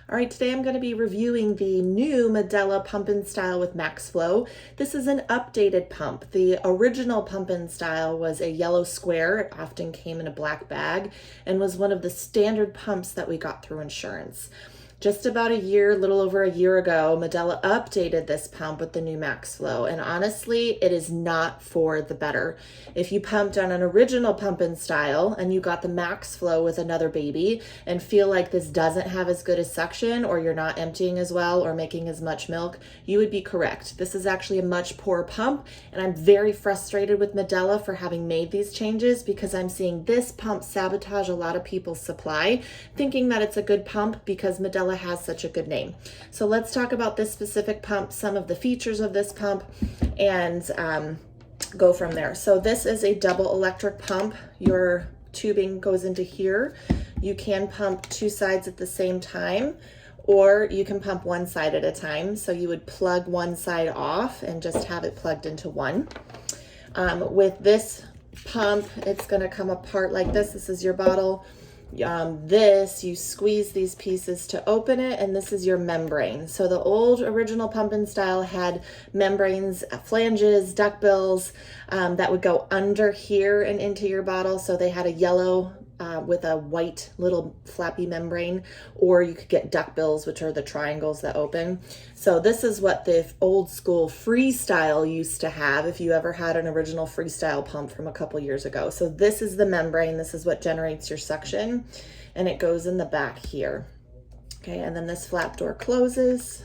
All right, today I'm going to be reviewing the new Medela Pump and Style with Max Flow. This is an updated pump. The original Pump and Style was a yellow square. It often came in a black bag and was one of the standard pumps that we got through insurance. Just about a little over a year ago, Medela updated this pump with the new Max Flow, and honestly, it is not for the better. If you pumped on an original Pump and Style and you got the Max Flow with another baby and feel like this doesn't have as good a suction, or you're not emptying as well or making as much milk, you would be correct. This is actually a much poorer pump, and I'm very frustrated with Medela for having made these changes because I'm seeing this pump sabotage a lot of people's supply, thinking that it's a good pump because Medela has such a good name. So let's talk about this specific pump, some of the features of this pump, and go from there. So this is a double electric pump. Your tubing goes into here. You can pump two sides at the same time, or you can pump one side at a time. So you would plug one side off and just have it plugged into one. With this pump, it's going to come apart like this. This is your bottle. You squeeze these pieces to open it, and this is your membrane. So the old original Pump and Style had membranes, flanges, duckbills that would go under here and into your bottle. So they had a yellow with a white little flappy membrane, or you could get duckbills, which are the triangles that open. So this is what the old school freestyle used to have, if you ever had an original freestyle pump from a couple years ago. So this is the membrane. This is what generates your suction, and it goes in the back here. Okay, and then this flap door closes,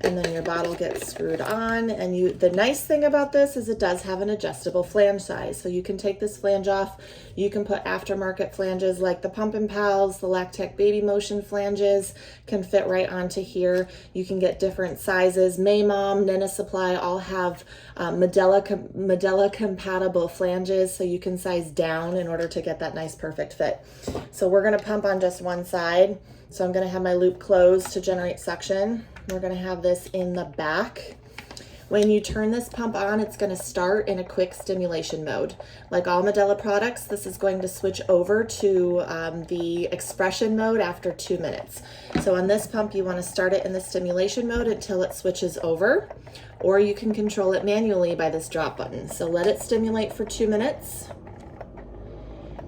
and then your bottle gets screwed on. And the nice thing about this is it does have an adjustable flange size. So you can take this flange off. You can put aftermarket flanges like the Pump and Pals, the Lactec Baby Motion flanges can fit right onto here. You can get different sizes. Maymom, Nena Supply all have Medela compatible flanges, so you can size down in order to get that nice perfect fit. So we're gonna pump on just one side. So I'm gonna have my loop closed to generate suction. We're gonna have this in the back. When you turn this pump on, it's gonna start in a quick stimulation mode. Like all Medela products, this is going to switch over to the expression mode after 2 minutes. So on this pump, you wanna start it in the stimulation mode until it switches over, or you can control it manually by this drop button. So let it stimulate for 2 minutes.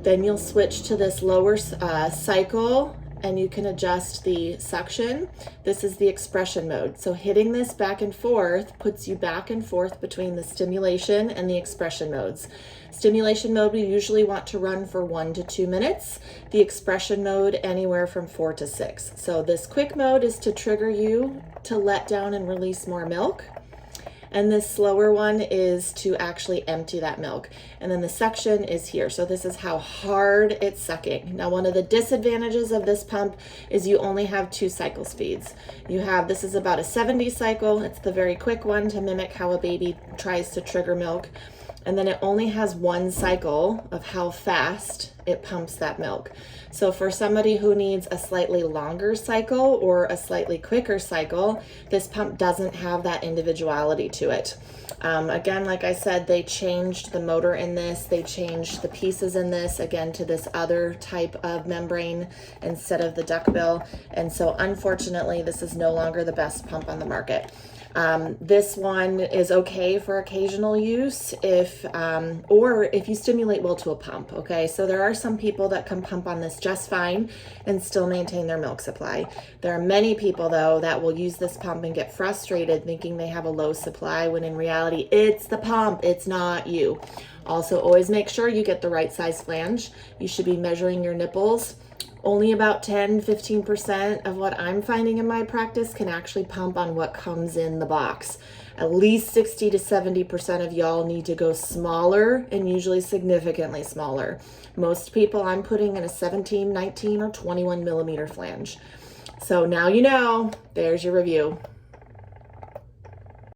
Then you'll switch to this lower cycle, and you can adjust the suction. This is the expression mode. So hitting this back and forth puts you back and forth between the stimulation and the expression modes. Stimulation mode, we usually want to run for 1 to 2 minutes. The expression mode, anywhere from 4 to 6. So this quick mode is to trigger you to let down and release more milk. And this slower one is to actually empty that milk. And then the suction is here. So this is how hard it's sucking. Now, one of the disadvantages of this pump is you only have 2 cycle speeds. This is about a 70 cycle. It's the very quick one to mimic how a baby tries to trigger milk. And then it only has 1 cycle of how fast it pumps that milk. So for somebody who needs a slightly longer cycle or a slightly quicker cycle, this pump doesn't have that individuality to it. Again, like I said, they changed the motor in this. They changed the pieces in this, again, to this other type of membrane instead of the duckbill. And so unfortunately, this is no longer the best pump on the market. This one is okay for occasional use or if you stimulate well to a pump, okay? So there are some people that can pump on this just fine and still maintain their milk supply. There are many people, though, that will use this pump and get frustrated thinking they have a low supply, when in reality, it's the pump, it's not you. Also, always make sure you get the right size flange. You should be measuring your nipples. Only about 10-15% of what I'm finding in my practice can actually pump on what comes in the box. At least 60 to 70% of y'all need to go smaller, and usually significantly smaller. Most people I'm putting in a 17, 19, or 21 millimeter flange. So now you know, there's your review.